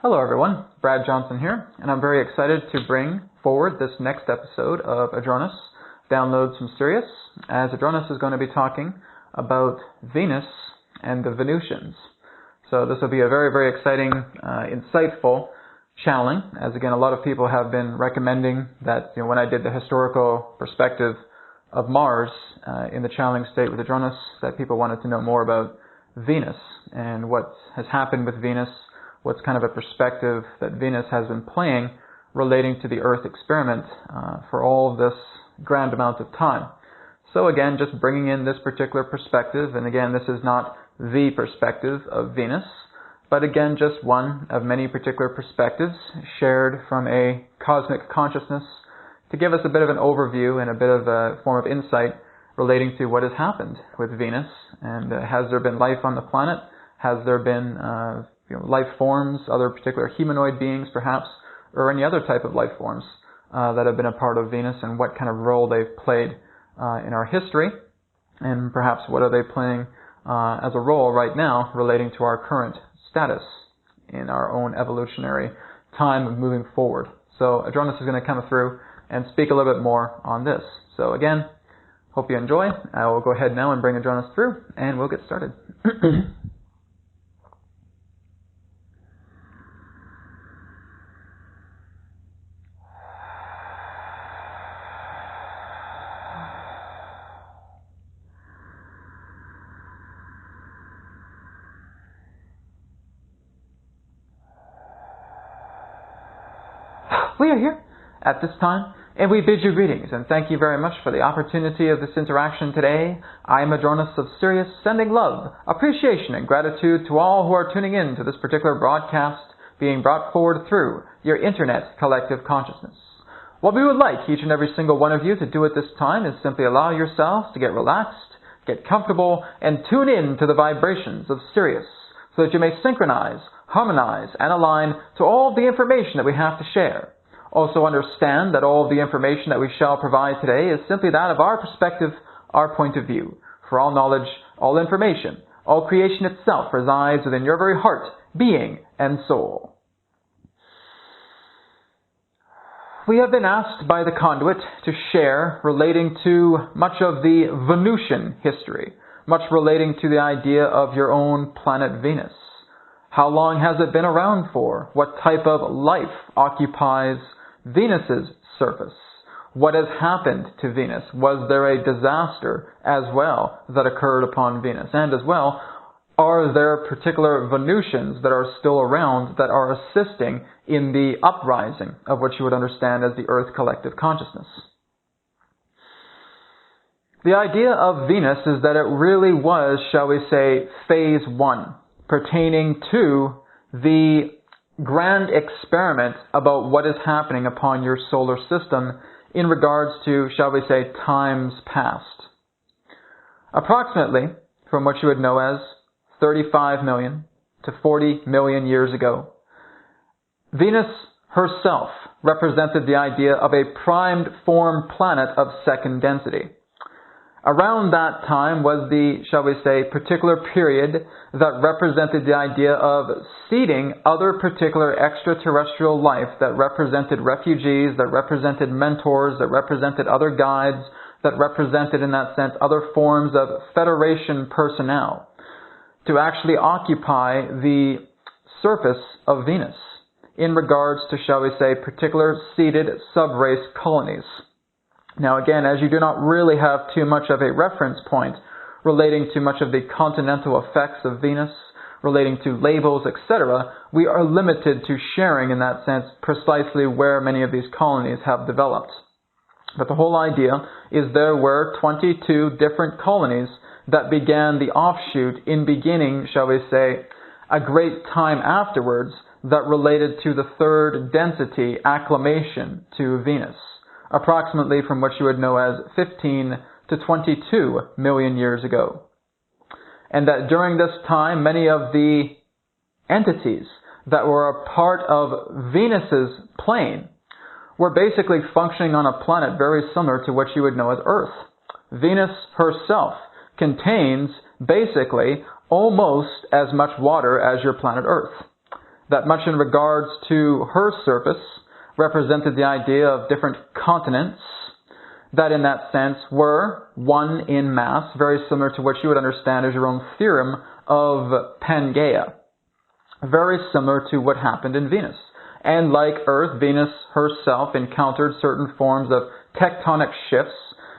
Hello everyone, Brad Johnson here, and I'm very excited to bring forward this next episode of Adronis, Downloads from Sirius, as Adronis is going to be talking about Venus and the Venusians. So this will be a very, very exciting, insightful channeling, as again a lot of people have been recommending that when I did the historical perspective of Mars in the channeling state with Adronis, that people wanted to know more about Venus and what has happened with Venus, what's kind of a perspective that Venus has been playing relating to the Earth experiment for all of this grand amount of time. So again, just bringing in this particular perspective, and again, this is not the perspective of Venus, but again, just one of many particular perspectives shared from a cosmic consciousness to give us a bit of an overview and a bit of a form of insight relating to what has happened with Venus, and has there been life on the planet? Has there been life forms, other particular humanoid beings perhaps, or any other type of life forms that have been a part of Venus, and what kind of role they've played in our history, and perhaps what are they playing as a role right now relating to our current status in our own evolutionary time of moving forward. So Adronis is going to come through and speak a little bit more on this. So again, hope you enjoy. I will go ahead now and bring Adronis through, and we'll get started. We are here at this time, and we bid you greetings, and thank you very much for the opportunity of this interaction today. I am Adronis of Sirius, sending love, appreciation, and gratitude to all who are tuning in to this particular broadcast being brought forward through your internet collective consciousness. What we would like each and every single one of you to do at this time is simply allow yourselves to get relaxed, get comfortable, and tune in to the vibrations of Sirius, so that you may synchronize, harmonize, and align to all the information that we have to share. Also understand that all of the information that we shall provide today is simply that of our perspective, our point of view. For all knowledge, all information, all creation itself resides within your very heart, being, and soul. We have been asked by the conduit to share relating to much of the Venusian history, much relating to the idea of your own planet Venus. How long has it been around for? What type of life occupies Venus's surface? What has happened to Venus? Was there a disaster as well that occurred upon Venus? And as well, are there particular Venusians that are still around that are assisting in the uprising of what you would understand as the Earth collective consciousness? The idea of Venus is that it really was, shall we say, phase one, pertaining to the grand experiment about what is happening upon your solar system in regards to, shall we say, times past. Approximately, from what you would know as 35 million to 40 million years ago, Venus herself represented the idea of a primed form planet of second density. Around that time was the, shall we say, particular period that represented the idea of seeding other particular extraterrestrial life that represented refugees, that represented mentors, that represented other guides, that represented, in that sense, other forms of Federation personnel to actually occupy the surface of Venus in regards to, shall we say, particular seeded sub-race colonies. Now again, as you do not really have too much of a reference point relating to much of the continental effects of Venus, relating to labels, etc., we are limited to sharing, in that sense, precisely where many of these colonies have developed. But the whole idea is there were 22 different colonies that began the offshoot in beginning, shall we say, a great time afterwards that related to the third density acclimation to Venus, approximately from what you would know as 15 to 22 million years ago. And that during this time, many of the entities that were a part of Venus's plane were basically functioning on a planet very similar to what you would know as Earth. Venus herself contains basically almost as much water as your planet Earth. that much in regards to her surface represented the idea of different continents that in that sense were one in mass, very similar to what you would understand as your own theorem of Pangaea. Very similar to what happened in Venus. And like Earth, Venus herself encountered certain forms of tectonic shifts,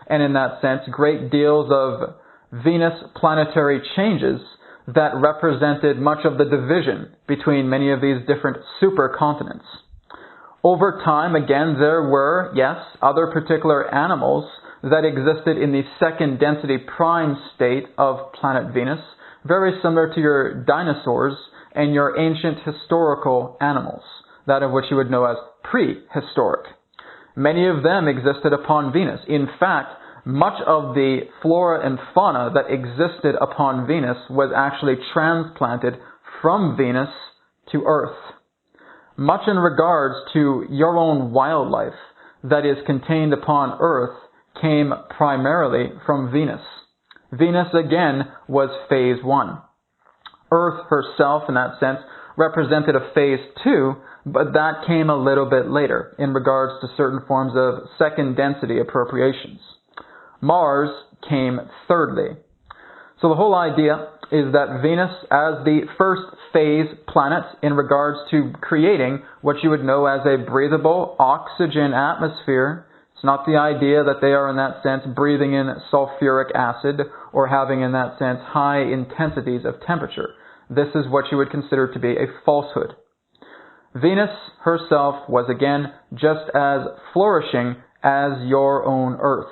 and in that sense, great deals of Venus planetary changes that represented much of the division between many of these different supercontinents. Over time, again, there were, yes, other particular animals that existed in the second density prime state of planet Venus, very similar to your dinosaurs and your ancient historical animals, that of which you would know as prehistoric. Many of them existed upon Venus. In fact, much of the flora and fauna that existed upon Venus was actually transplanted from Venus to Earth. Much in regards to your own wildlife that is contained upon Earth came primarily from Venus. Venus, again, was phase 1. Earth herself, in that sense, represented a phase 2, but that came a little bit later in regards to certain forms of second density appropriations. Mars came thirdly. So the whole idea is that Venus, as the first phase planet in regards to creating what you would know as a breathable oxygen atmosphere, it's not the idea that they are in that sense breathing in sulfuric acid or having in that sense high intensities of temperature. This is what you would consider to be a falsehood. Venus herself was again just as flourishing as your own Earth.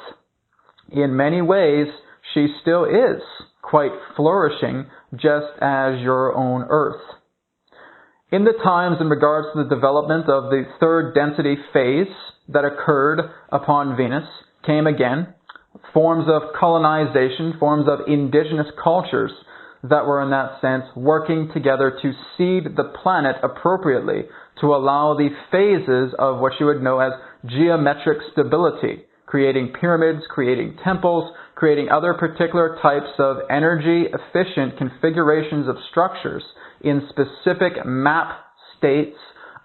In many ways, she still is quite flourishing just as your own Earth. In the times in regards to the development of the third density phase that occurred upon Venus came again forms of colonization, forms of indigenous cultures that were in that sense working together to seed the planet appropriately to allow the phases of what you would know as geometric stability, creating pyramids, creating temples, creating other particular types of energy-efficient configurations of structures in specific map states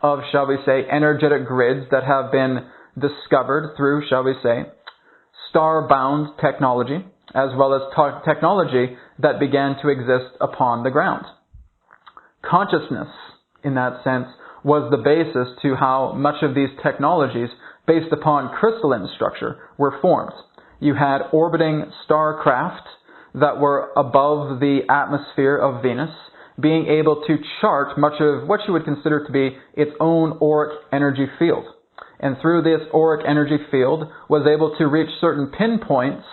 of, shall we say, energetic grids that have been discovered through, shall we say, star-bound technology, as well as technology that began to exist upon the ground. Consciousness, in that sense, was the basis to how much of these technologies, based upon crystalline structure, were formed. You had orbiting starcraft that were above the atmosphere of Venus, being able to chart much of what you would consider to be its own auric energy field. And through this auric energy field was able to reach certain pinpoints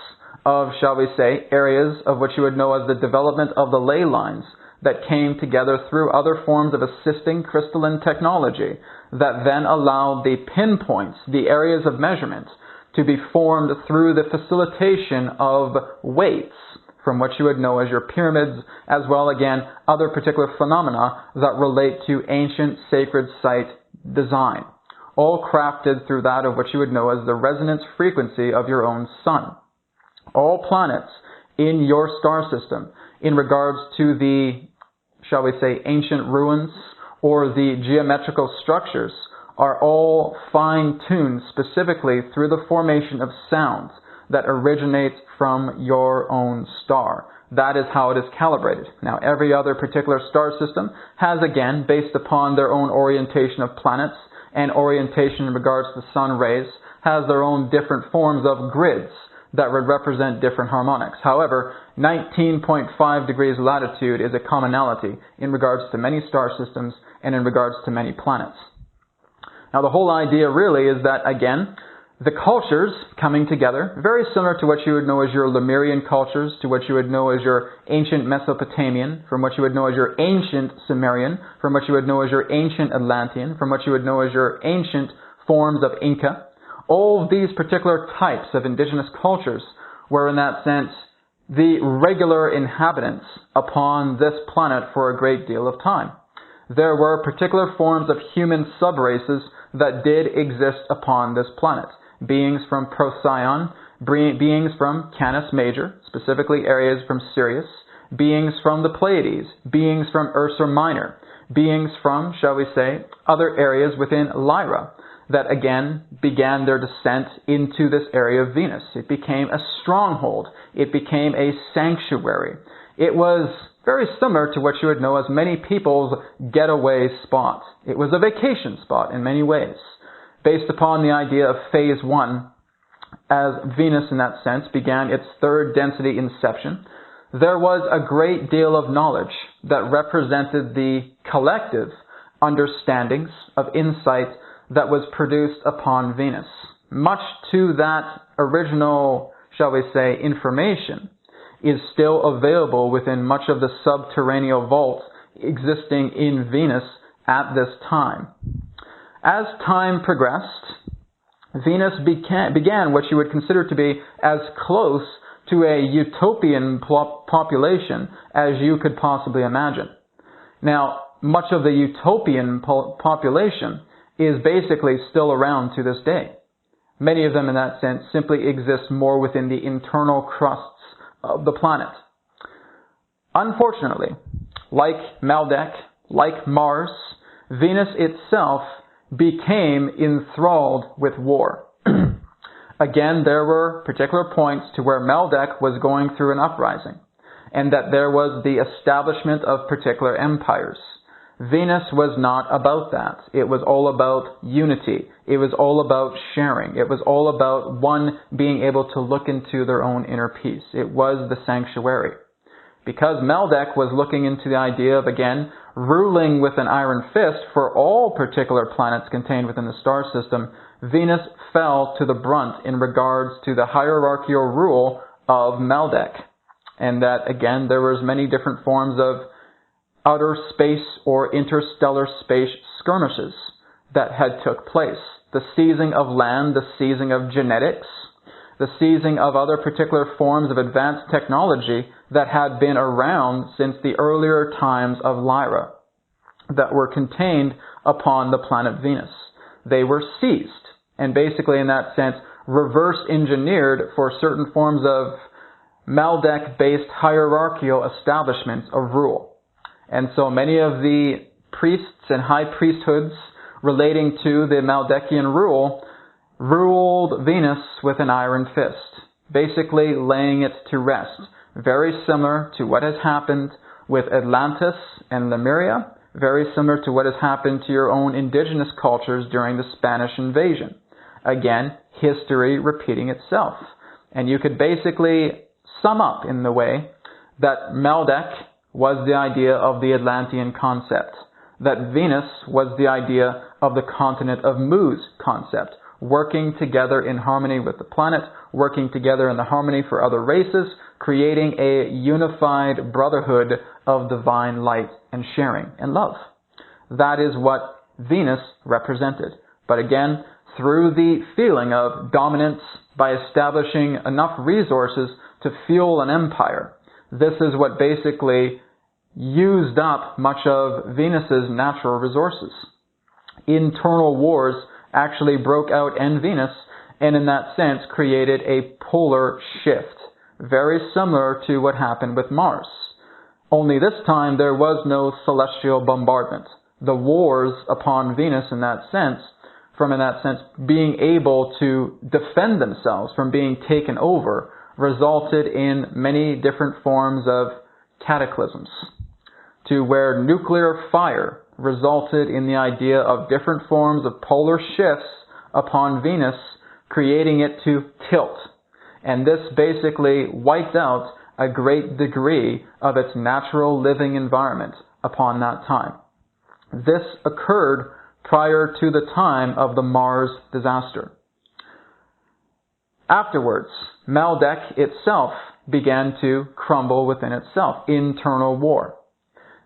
of, shall we say, areas of what you would know as the development of the ley lines that came together through other forms of assisting crystalline technology that then allowed the pinpoints, the areas of measurement, to be formed through the facilitation of weights from what you would know as your pyramids, as well, again, other particular phenomena that relate to ancient sacred site design, all crafted through that of what you would know as the resonance frequency of your own sun. All planets in your star system, in regards to the, shall we say, ancient ruins or the geometrical structures, are all fine-tuned specifically through the formation of sounds that originate from your own star. That is how it is calibrated. Now, every other particular star system has, again, based upon their own orientation of planets and orientation in regards to sun rays, has their own different forms of grids that would represent different harmonics. However, 19.5 degrees latitude is a commonality in regards to many star systems and in regards to many planets. Now, the whole idea really is that, again, the cultures coming together, very similar to what you would know as your Lemurian cultures, to what you would know as your ancient Mesopotamian, from what you would know as your ancient Sumerian, from what you would know as your ancient Atlantean, from what you would know as your ancient forms of Inca. All of these particular types of indigenous cultures were, in that sense, the regular inhabitants upon this planet for a great deal of time. There were particular forms of human subraces that did exist upon this planet. Beings from Procyon, beings from Canis Major, specifically areas from Sirius, beings from the Pleiades, beings from Ursa Minor, beings from, shall we say, other areas within Lyra that again began their descent into this area of Venus. It became a stronghold. It became a sanctuary. It was very similar to what you would know as many people's getaway spot. It was a vacation spot in many ways, based upon the idea of phase 1, as Venus in that sense began its third density inception. There was a great deal of knowledge that represented the collective understandings of insight that was produced upon Venus. Much to that original, shall we say, information is still available within much of the subterranean vault existing in Venus at this time. As time progressed, Venus began what you would consider to be as close to a utopian population as you could possibly imagine. Now, much of the utopian population is basically still around to this day. Many of them, in that sense, simply exist more within the internal crusts of the planet. Unfortunately, like Maldek, like Mars, Venus itself became enthralled with war. Again, there were particular points to where Maldek was going through an uprising, and that there was the establishment of particular empires. Venus was not about that. It was all about unity. It was all about sharing. It was all about one being able to look into their own inner peace. It was the sanctuary. Because Maldek was looking into the idea of, again, ruling with an iron fist for all particular planets contained within the star system, Venus fell to the brunt in regards to the hierarchical rule of Maldek. And that, again, there was many different forms of outer space or interstellar space skirmishes that had took place. The seizing of land, the seizing of genetics, the seizing of other particular forms of advanced technology that had been around since the earlier times of Lyra, that were contained upon the planet Venus. They were seized, and basically in that sense, reverse engineered for certain forms of Maldek-based hierarchical establishments of rule. And so many of the priests and high priesthoods relating to the Maldekian rule ruled Venus with an iron fist, basically laying it to rest. Very similar to what has happened with Atlantis and Lemuria, very similar to what has happened to your own indigenous cultures during the Spanish invasion. Again, history repeating itself. And you could basically sum up in the way that Maldek was the idea of the Atlantean concept, that Venus was the idea of the continent of Mu's concept, working together in harmony with the planet, working together in the harmony for other races, creating a unified brotherhood of divine light and sharing and love. That is what Venus represented. But again, through the feeling of dominance by establishing enough resources to fuel an empire, this is what basically used up much of Venus's natural resources. Internal wars actually broke out in Venus, and in that sense created a polar shift, very similar to what happened with Mars. Only this time there was no celestial bombardment. The wars upon Venus in that sense, being able to defend themselves from being taken over, resulted in many different forms of cataclysms, to where nuclear fire resulted in the idea of different forms of polar shifts upon Venus, creating it to tilt. And this basically wiped out a great degree of its natural living environment upon that time. This occurred prior to the time of the Mars disaster. Afterwards, Maldek itself began to crumble within itself, internal war.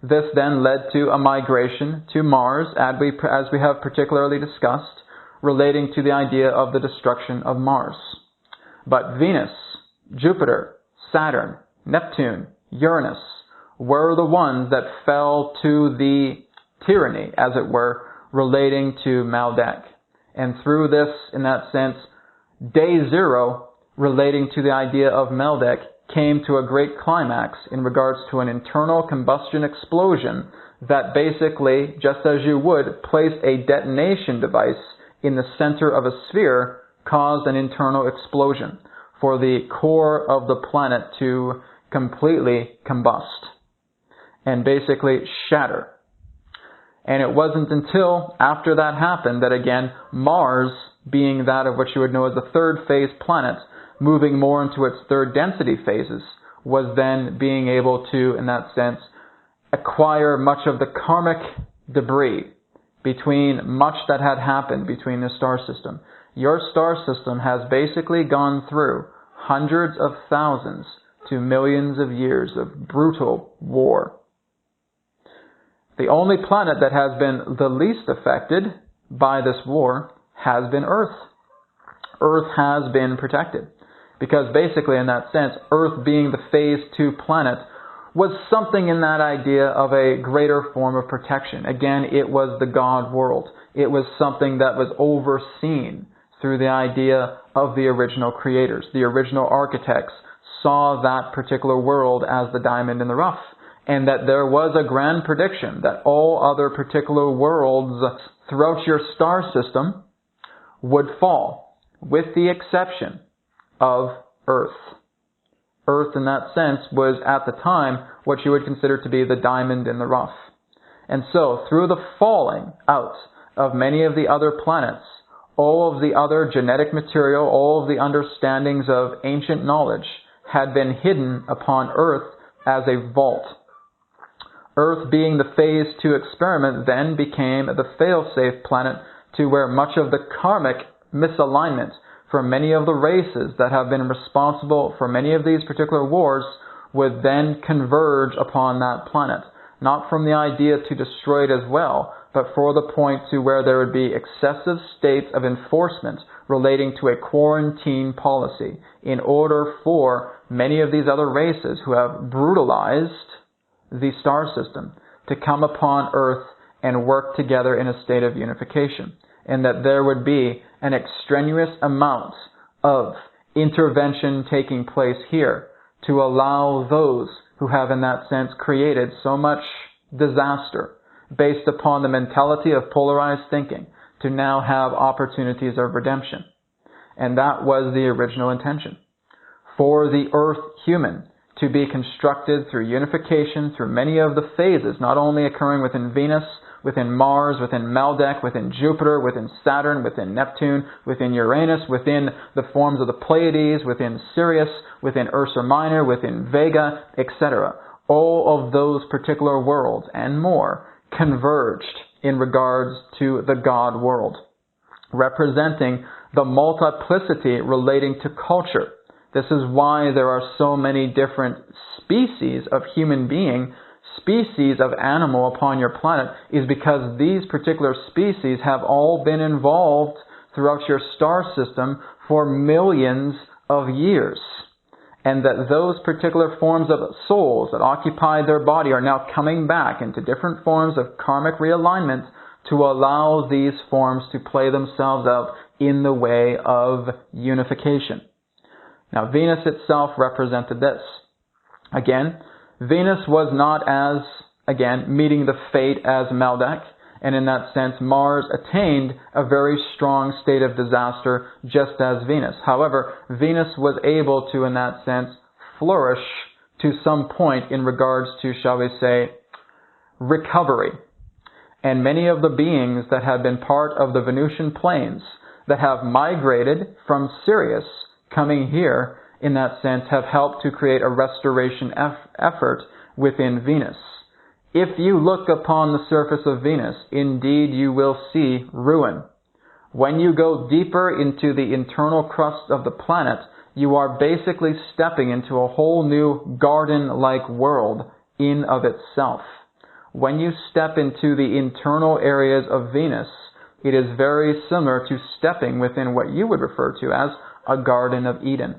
This then led to a migration to Mars, as we have particularly discussed, relating to the idea of the destruction of Mars. But Venus, Jupiter, Saturn, Neptune, Uranus were the ones that fell to the tyranny, as it were, relating to Maldek. And through this, in that sense, day zero relating to the idea of Maldek came to a great climax in regards to an internal combustion explosion that basically, just as you would place a detonation device in the center of a sphere, caused an internal explosion for the core of the planet to completely combust and basically shatter. And it wasn't until after that happened that, again, Mars, being that of what you would know as the third phase planet, moving more into its third density phases, was then being able to, in that sense, acquire much of the karmic debris between much that had happened between the star system. Your star system has basically gone through hundreds of thousands to millions of years of brutal war. The only planet that has been the least affected by this war has been Earth. Earth has been protected. Because basically, in that sense, Earth being the phase 2 planet was something in that idea of a greater form of protection. Again, it was the God world. It was something that was overseen through the idea of the original creators. The original architects saw that particular world as the diamond in the rough, and that there was a grand prediction that all other particular worlds throughout your star system would fall, with the exception of Earth. Earth, in that sense, was at the time what you would consider to be the diamond in the rough. And so, through the falling out of many of the other planets, all of the other genetic material, all of the understandings of ancient knowledge had been hidden upon Earth as a vault. Earth, being the phase 2 experiment, then became the fail-safe planet to where much of the karmic misalignment for many of the races that have been responsible for many of these particular wars would then converge upon that planet. Not from the idea to destroy it as well, but for the point to where there would be excessive states of enforcement relating to a quarantine policy in order for many of these other races who have brutalized the star system to come upon Earth and work together in a state of unification. And that there would be an extraneous amount of intervention taking place here to allow those who have in that sense created so much disaster based upon the mentality of polarized thinking to now have opportunities of redemption. And that was the original intention. For the Earth human to be constructed through unification, through many of the phases, not only occurring within Venus, within Mars, within Maldek, within Jupiter, within Saturn, within Neptune, within Uranus, within the forms of the Pleiades, within Sirius, within Ursa Minor, within Vega, etc. All of those particular worlds and more converged in regards to the God world, representing the multiplicity relating to culture. This is why there are so many different species of human being, species of animal upon your planet, is because these particular species have all been involved throughout your star system for millions of years. And that those particular forms of souls that occupy their body are now coming back into different forms of karmic realignment to allow these forms to play themselves out in the way of unification. Now, Venus itself represented this. Again, Venus was not as, meeting the fate as Maldek, and in that sense, Mars attained a very strong state of disaster just as Venus. However, Venus was able to, in that sense, flourish to some point in regards to, shall we say, recovery. And many of the beings that have been part of the Venusian planes that have migrated from Sirius coming here, in that sense, have helped to create a restoration effort within Venus. If you look upon the surface of Venus, indeed you will see ruin. When you go deeper into the internal crust of the planet, you are basically stepping into a whole new garden-like world in of itself. When you step into the internal areas of Venus, it is very similar to stepping within what you would refer to as a Garden of Eden.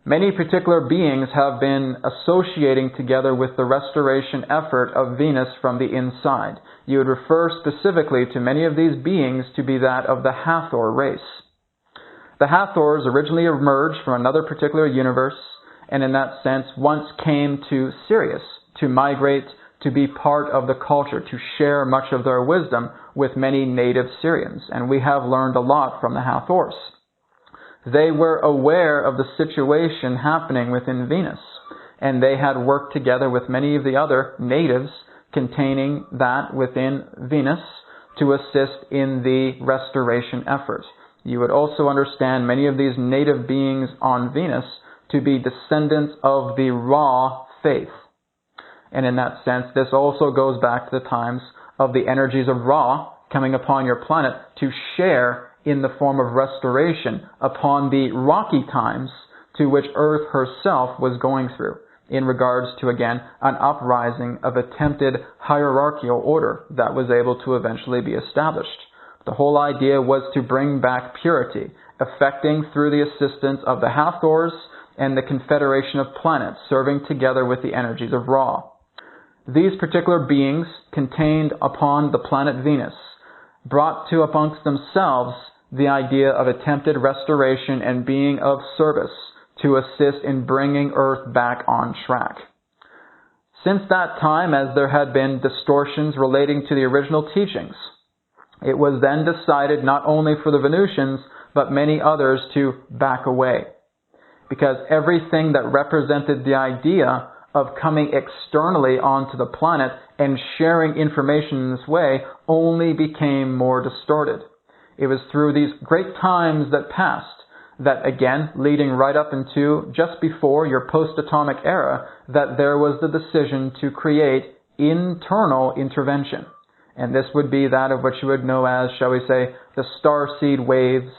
Many particular beings have been associating together with the restoration effort of Venus from the inside. You would refer specifically to many of these beings to be that of the Hathor race. The Hathors originally emerged from another particular universe, and in that sense once came to Sirius to migrate to be part of the culture, to share much of their wisdom with many native Syrians. And we have learned a lot from the Hathors. They were aware of the situation happening within Venus, and they had worked together with many of the other natives containing that within Venus to assist in the restoration effort. You would also understand many of these native beings on Venus to be descendants of the Ra faith. And in that sense, this also goes back to the times of the energies of Ra coming upon your planet to share in the form of restoration upon the rocky times to which Earth herself was going through, in regards to, again, an uprising of attempted hierarchical order that was able to eventually be established. The whole idea was to bring back purity, effecting through the assistance of the Hathors and the confederation of planets, serving together with the energies of Ra. These particular beings contained upon the planet Venus brought to amongst themselves the idea of attempted restoration and being of service to assist in bringing Earth back on track. Since that time, as there had been distortions relating to the original teachings, it was then decided not only for the Venusians, but many others to back away. Because everything that represented the idea of coming externally onto the planet and sharing information in this way only became more distorted. It was through these great times that passed that, again, leading right up into just before your post-atomic era, that there was the decision to create internal intervention. And this would be that of what you would know as, shall we say, the starseed waves,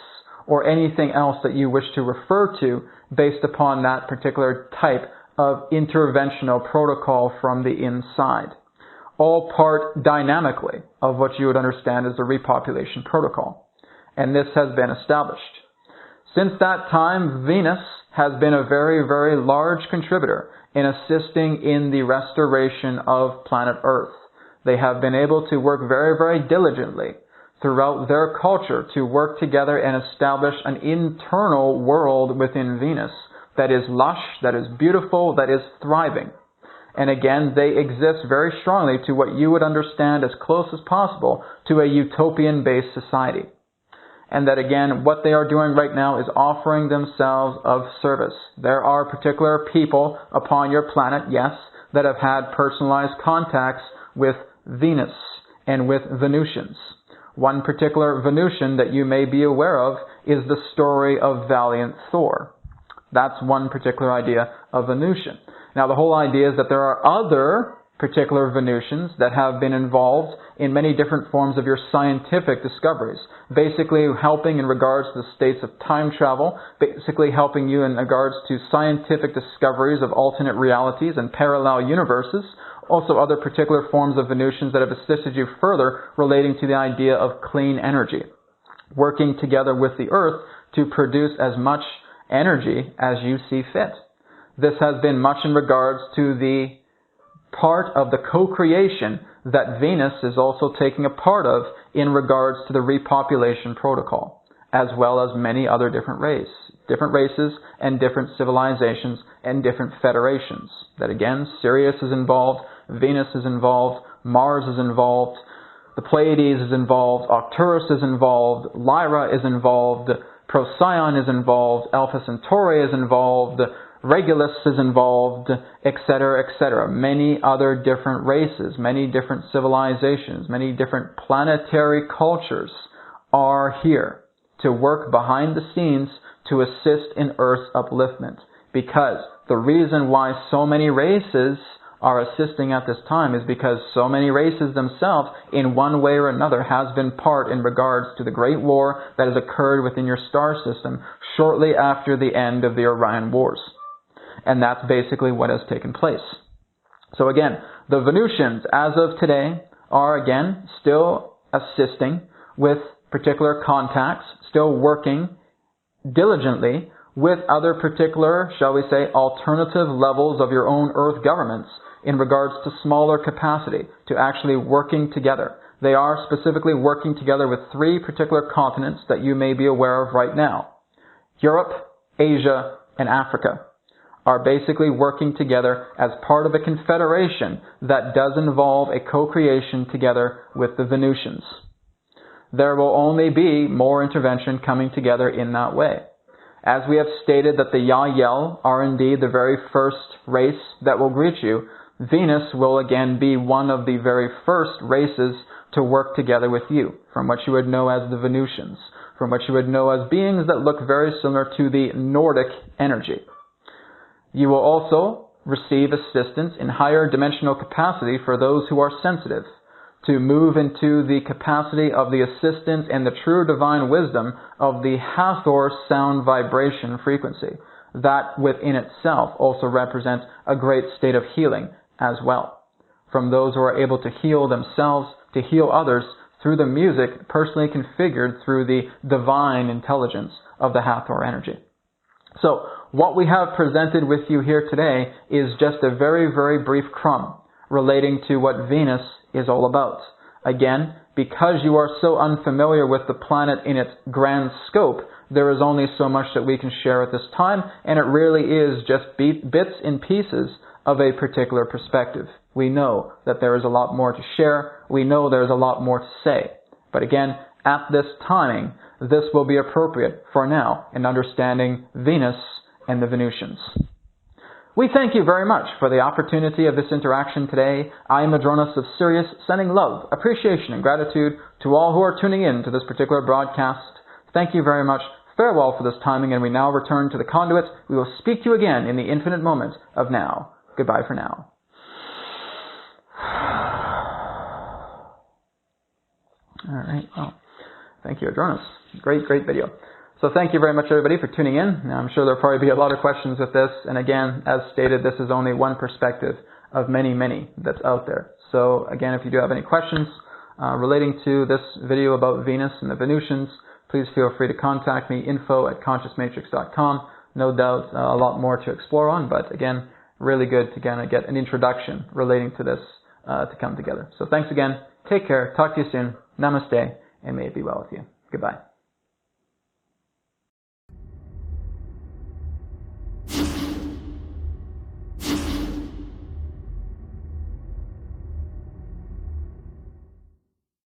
or anything else that you wish to refer to based upon that particular type of interventional protocol from the inside. All part dynamically of what you would understand as the repopulation protocol. And this has been established. Since that time, Venus has been a very, very large contributor in assisting in the restoration of planet Earth. They have been able to work very, very diligently throughout their culture to work together and establish an internal world within Venus that is lush, that is beautiful, that is thriving. And again, they exist very strongly to what you would understand as close as possible to a utopian-based society. And that again, what they are doing right now is offering themselves of service. There are particular people upon your planet, yes, that have had personalized contacts with Venus and with Venusians. One particular Venusian that you may be aware of is the story of valiant Thor. That's one particular idea of Venusian. Now the whole idea is that there are other particular Venusians that have been involved in many different forms of your scientific discoveries, basically helping in regards to the states of time travel, basically helping you in regards to scientific discoveries of alternate realities and parallel universes, also other particular forms of Venusians that have assisted you further relating to the idea of clean energy, working together with the Earth to produce as much energy as you see fit. This has been much in regards to the part of the co-creation that Venus is also taking a part of in regards to the repopulation protocol, as well as many other different races and different civilizations and different federations. That again, Sirius is involved, Venus is involved, Mars is involved, the Pleiades is involved, Arcturus is involved, Lyra is involved, Procyon is involved, Alpha Centauri is involved, Regulus is involved, etc., etc. Many other different races, many different civilizations, many different planetary cultures are here to work behind the scenes to assist in Earth's upliftment. Because the reason why so many races are assisting at this time is because so many races themselves, in one way or another, has been part in regards to the Great War that has occurred within your star system shortly after the end of the Orion Wars. And that's basically what has taken place. So again, the Venusians, as of today, are again still assisting with particular contacts, still working diligently with other particular, shall we say, alternative levels of your own Earth governments in regards to smaller capacity, to actually working together. They are specifically working together with 3 particular continents that you may be aware of right now: Europe, Asia, and Africa. are basically working together as part of a confederation that does involve a co-creation together with the Venusians. There will only be more intervention coming together in that way. As we have stated that the Yael are indeed the very first race that will greet you, Venus will again be one of the very first races to work together with you, from what you would know as the Venusians, from what you would know as beings that look very similar to the Nordic energy. You will also receive assistance in higher dimensional capacity for those who are sensitive, to move into the capacity of the assistance and the true divine wisdom of the Hathors sound vibration frequency. That within itself also represents a great state of healing as well. From those who are able to heal themselves, to heal others through the music personally configured through the divine intelligence of the Hathor energy. So, what we have presented with you here today is just a very, very brief crumb relating to what Venus is all about. Again, because you are so unfamiliar with the planet in its grand scope, there is only so much that we can share at this time, and it really is just bits and pieces of a particular perspective. We know that there is a lot more to share. We know there is a lot more to say. But again, at this timing, this will be appropriate for now in understanding Venus and the Venusians. We thank you very much for the opportunity of this interaction today. I am Adronis of Sirius, sending love, appreciation, and gratitude to all who are tuning in to this particular broadcast. Thank you very much. Farewell for this timing, and we now return to the conduit. We will speak to you again in the infinite moment of now. Goodbye for now. All right. Well, thank you, Adronis. Great video. So thank you very much, everybody, for tuning in. Now, I'm sure there'll probably be a lot of questions with this. And again, as stated, this is only one perspective of many, many that's out there. So again, if you do have any questions relating to this video about Venus and the Venusians, please feel free to contact me, info@consciousmatrix.com. No doubt a lot more to explore on, but again, really good to kind of get an introduction relating to this to come together. So thanks again. Take care. Talk to you soon. Namaste, and may it be well with you. Goodbye.